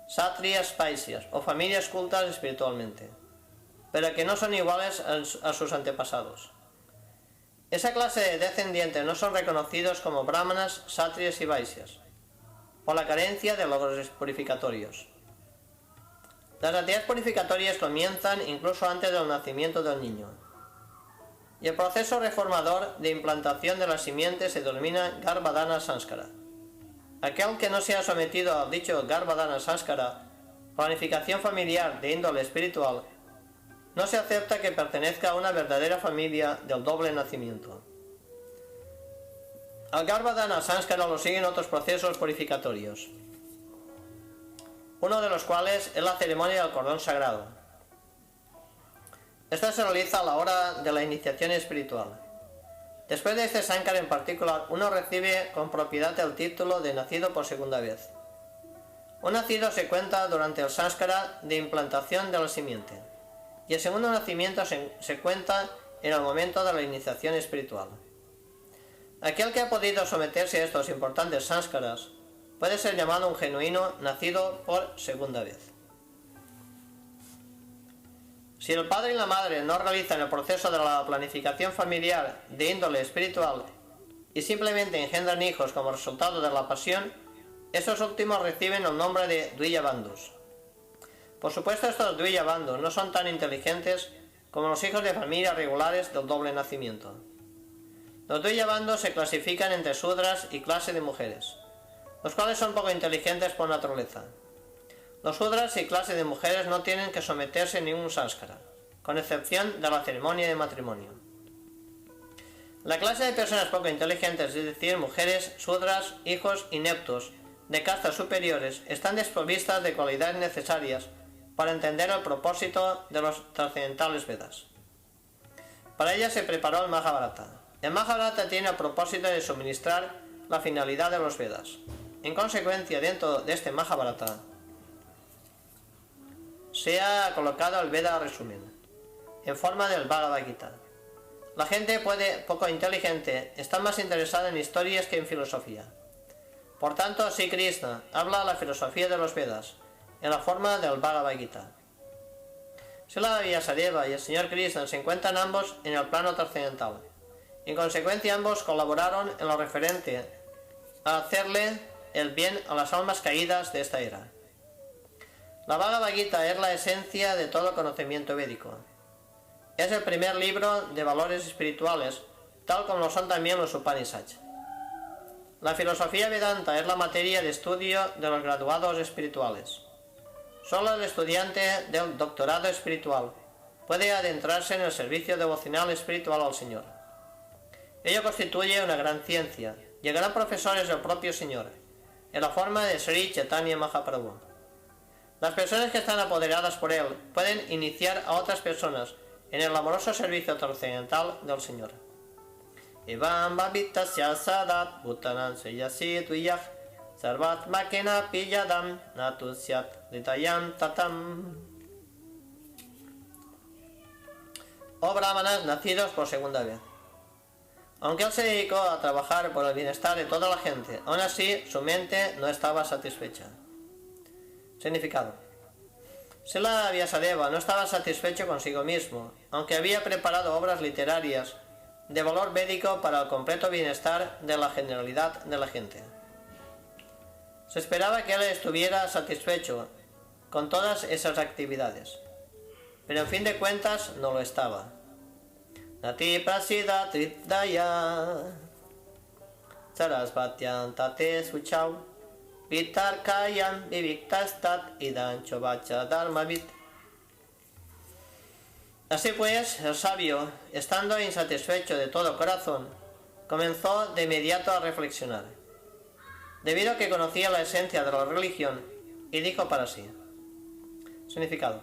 satriyas, vaisyas o familias cultas espiritualmente, pero que no son iguales a sus antepasados. Esa clase de descendientes no son reconocidos como brahmanas, satriyas y vaisyas, por la carencia de logros purificatorios. Las actividades purificatorias comienzan incluso antes del nacimiento del niño, y el proceso reformador de implantación de la simiente se denomina Garbhadana Sanskara. Aquel que no sea sometido a dicho Garbhadana Sanskara, planificación familiar de índole espiritual, no se acepta que pertenezca a una verdadera familia del doble nacimiento. Al Garbhadana Sanskara lo siguen otros procesos purificatorios, uno de los cuales es la ceremonia del cordón sagrado. Esta se realiza a la hora de la iniciación espiritual. Después de este sánkara en particular, uno recibe con propiedad el título de nacido por segunda vez. Un nacido se cuenta durante el sáskara de implantación de la simiente, y el segundo nacimiento se cuenta en el momento de la iniciación espiritual. Aquel que ha podido someterse a estos importantes sáskaras puede ser llamado un genuino nacido por segunda vez. Si el padre y la madre no realizan el proceso de la planificación familiar de índole espiritual y simplemente engendran hijos como resultado de la pasión, esos últimos reciben el nombre de Dvija Bandhus. Por supuesto, estos Dvija Bandhus no son tan inteligentes como los hijos de familias regulares del doble nacimiento. Los Dvija Bandhus se clasifican entre Sudras y clase de mujeres, los cuales son poco inteligentes por naturaleza. Los Sudras y clase de mujeres no tienen que someterse a ningún sáskara, con excepción de la ceremonia de matrimonio. La clase de personas poco inteligentes, es decir, mujeres, Sudras, hijos ineptos de castas superiores, están desprovistas de cualidades necesarias para entender el propósito de los trascendentales Vedas. Para ellas se preparó el Mahabharata. El Mahabharata tiene el propósito de suministrar la finalidad de los Vedas. En consecuencia, dentro de este Mahabharata se ha colocado el Veda resumen, en forma del Bhagavad Gita. La gente poco inteligente está más interesada en historias que en filosofía. Por tanto, Sri Krishna habla la filosofía de los Vedas, en la forma del Bhagavad Gita. Srila Vyasadeva y el señor Krishna se encuentran ambos en el plano trascendental. En consecuencia, ambos colaboraron en lo referente a hacerle el bien a las almas caídas de esta era. La Bhagavad Gita es la esencia de todo conocimiento védico. Es el primer libro de valores espirituales, tal como lo son también los Upanishads. La filosofía Vedanta es la materia de estudio de los graduados espirituales. Solo el estudiante del doctorado espiritual puede adentrarse en el servicio devocional espiritual al Señor. Ello constituye una gran ciencia, y gran profesores del propio Señor, en la forma de Sri Chaitanya Mahaprabhu. Las personas que están apoderadas por él pueden iniciar a otras personas en el amoroso servicio trascendental del Señor. Evam bhavitasya sadat bhutanan seyasi tuyah sarvatmakena piyadam natusyat litayam tatam. Oh brahmanas nacidos por segunda vez. Aunque él se dedicó a trabajar por el bienestar de toda la gente, aún así su mente no estaba satisfecha. Significado. Srila Vyasadeva no estaba satisfecho consigo mismo, aunque había preparado obras literarias de valor védico para el completo bienestar de la generalidad de la gente. Se esperaba que él estuviera satisfecho con todas esas actividades, pero en fin de cuentas no lo estaba. Nati prasida tridaya sarasvatyam tate suchau vitarkayam viviktastat idan chovacha dharmavit. Así pues, el sabio, estando insatisfecho de todo corazón, comenzó de inmediato a reflexionar, debido a que conocía la esencia de la religión, y dijo para sí. Significado.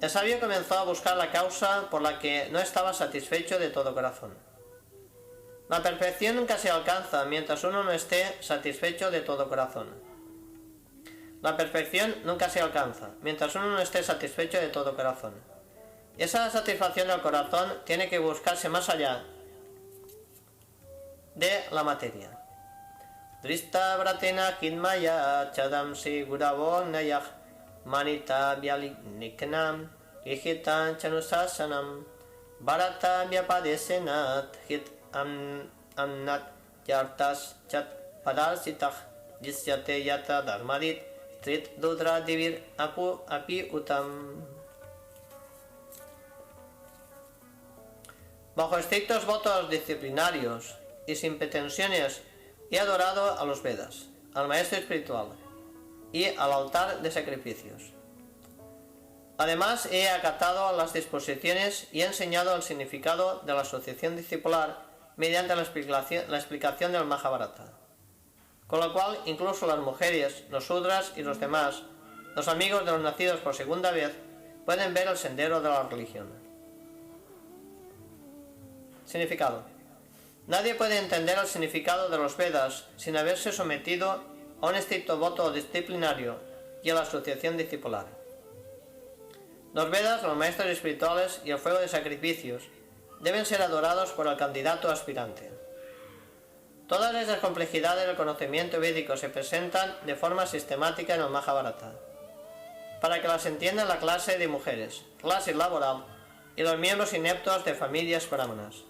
El sabio comenzó a buscar la causa por la que no estaba satisfecho de todo corazón. La perfección nunca se alcanza mientras uno no esté satisfecho de todo corazón. La perfección nunca se alcanza mientras uno no esté satisfecho de todo corazón. Esa satisfacción del corazón tiene que buscarse más allá de la materia. Drista vratena kinmaya chadamsi guravo nayah manita vyalikniknam lihitan chanusasanam bharata vyapadesenat hit amnat yartas chat padarsitah jisyate yata dharmadit trit dudra divir api utam. Bajo estrictos votos disciplinarios y sin pretensiones he adorado a los Vedas, al maestro espiritual y al altar de sacrificios. Además he acatado las disposiciones y he enseñado el significado de la asociación discipular mediante la explicación del Mahabharata, con lo cual incluso las mujeres, los Sudras y los demás, los amigos de los nacidos por segunda vez, pueden ver el sendero de la religión. Significado. Nadie puede entender el significado de los Vedas sin haberse sometido a un estricto voto disciplinario y a la asociación discipular. Los Vedas, los maestros espirituales y el fuego de sacrificios deben ser adorados por el candidato aspirante. Todas esas complejidades del conocimiento védico se presentan de forma sistemática en el Mahabharata, para que las entienda la clase de mujeres, clase laboral y los miembros ineptos de familias brahmanas,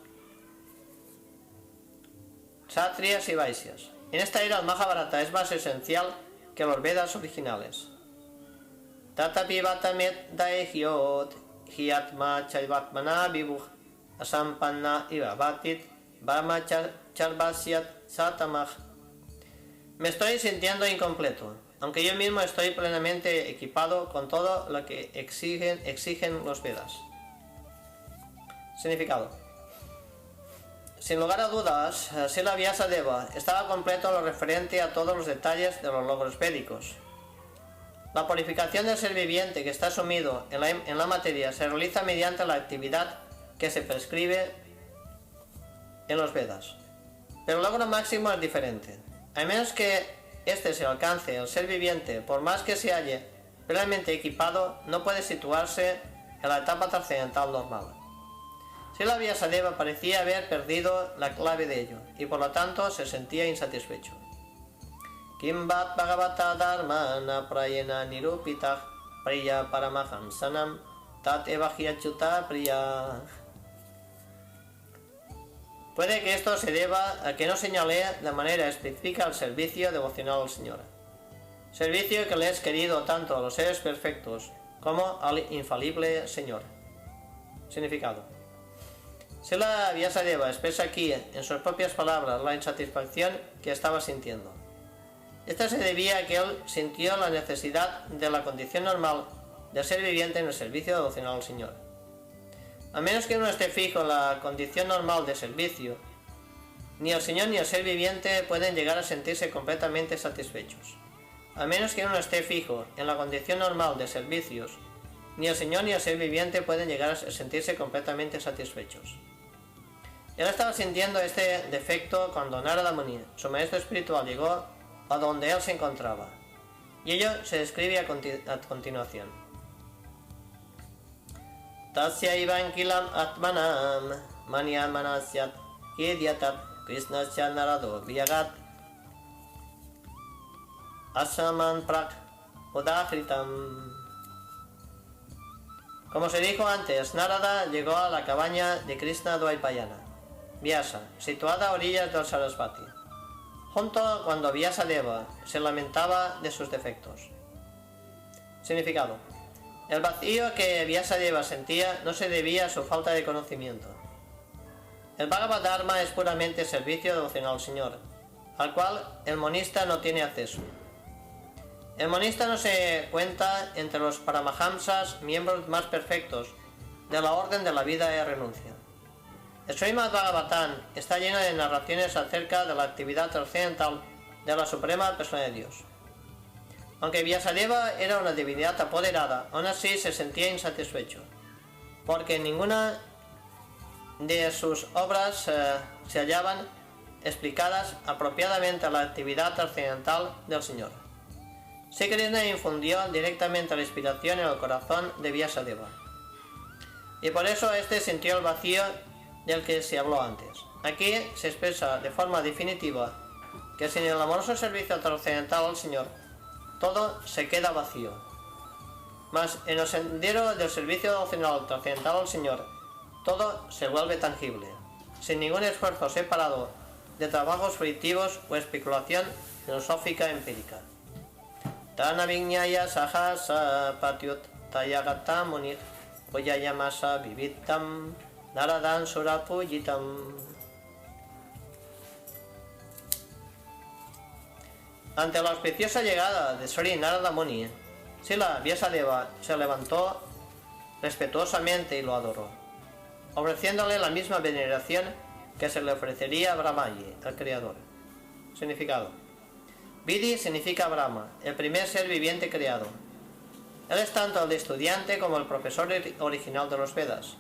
Kshatriyas y Vaisyas. En esta era el Mahabharata es más esencial que los Vedas originales. Tatapi vatamet daehyot hiatma chaivatmana vibuh asampanna ivavatit vama charvasyat satamah. Me estoy sintiendo incompleto, aunque yo mismo estoy plenamente equipado con todo lo que exigen los Vedas. Significado. Sin lugar a dudas, Srila Vyasadeva estaba completo en lo referente a todos los detalles de los logros védicos. La purificación del ser viviente que está sumido en la materia se realiza mediante la actividad que se prescribe en los Vedas. Pero el logro máximo es diferente. A menos que este se alcance, el ser viviente, por más que se halle plenamente equipado, no puede situarse en la etapa trascendental normal. Srila Vyasadeva parecía haber perdido la clave de ello, y por lo tanto se sentía insatisfecho. Kimbat Bhagavata Dharmana Prayena Nirupitah Priya Paramahamsanam Tat Evahyachuta Priya. Puede que esto se deba a que no señalé de manera específica el servicio devocional al Señor, servicio que le es querido tanto a los seres perfectos como al infalible Señor. Significado. Srila Vyasadeva expresa aquí en sus propias palabras la insatisfacción que estaba sintiendo. Esta se debía a que él sintió la necesidad de la condición normal de ser viviente en el servicio devocional al Señor. A menos que uno esté fijo en la condición normal de servicio, ni el Señor ni el ser viviente pueden llegar a sentirse completamente satisfechos. A menos que uno esté fijo en la condición normal de servicios, ni el Señor ni el ser viviente pueden llegar a sentirse completamente satisfechos. Él estaba sintiendo este defecto cuando Narada Muni, su maestro espiritual, llegó a donde él se encontraba, y ello se describe a continuación. Tasya ivankilam atmanam manya manasyat yedyatat krishnasya narado vyagat asaman prak udahritam. Como se dijo antes, Narada llegó a la cabaña de Krishna Dvaipayana, Vyasa, situada a orillas del Sarasvati, junto cuando Vyasadeva se lamentaba de sus defectos. Significado. El vacío que Vyasadeva sentía no se debía a su falta de conocimiento. El Bhagavad Dharma es puramente servicio devocional al Señor, al cual el monista no tiene acceso. El monista no se cuenta entre los Paramahamsas, miembros más perfectos de la orden de la vida y renuncia. El Srimad Bhagavatam está lleno de narraciones acerca de la actividad trascendental de la Suprema Persona de Dios. Aunque Vyasadeva era una divinidad apoderada, aún así se sentía insatisfecho, porque en ninguna de sus obras se hallaban explicadas apropiadamente la actividad trascendental del Señor. Sri Krishna infundió directamente la inspiración en el corazón de Vyasadeva, y por eso éste sintió el vacío del que se habló antes. Aquí se expresa de forma definitiva que sin el amoroso servicio trascendental al Señor, todo se queda vacío. Mas en el sendero del servicio devocional trascendental al Señor, todo se vuelve tangible, sin ningún esfuerzo separado de trabajos fruitivos o especulación filosófica empírica. Tana viñaya sahasa patyut tayagata munir puyayamasa vivitam naradan surapuyitam. Ante la auspiciosa llegada de Sri Narada Muni, Srila Vyasadeva se levantó respetuosamente y lo adoró, ofreciéndole la misma veneración que se le ofrecería a Brahmaji, el Creador. Significado. Vidi significa Brahma, el primer ser viviente creado. Él es tanto el estudiante como el profesor original de los Vedas.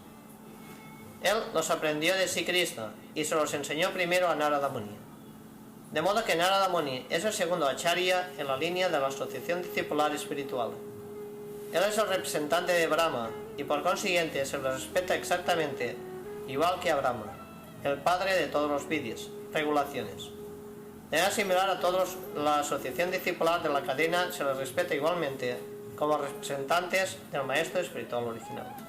Él los aprendió de Sri Krishna y se los enseñó primero a Narada Muni. De modo que Narada Muni es el segundo acharya en la línea de la asociación discipular espiritual. Él es el representante de Brahma y por consiguiente se le respeta exactamente igual que a Brahma, el padre de todos los vidis, regulaciones. De manera similar a todos, la asociación discipular de la cadena se les respeta igualmente como representantes del maestro espiritual original.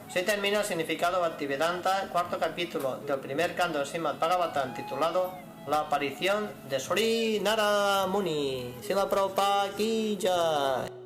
Así termina el significado Bhaktivedanta, cuarto capítulo del primer canto del Srimad Bhagavatam, titulado La aparición de Sri Narada Muni. Srila Prabhupada ki jai.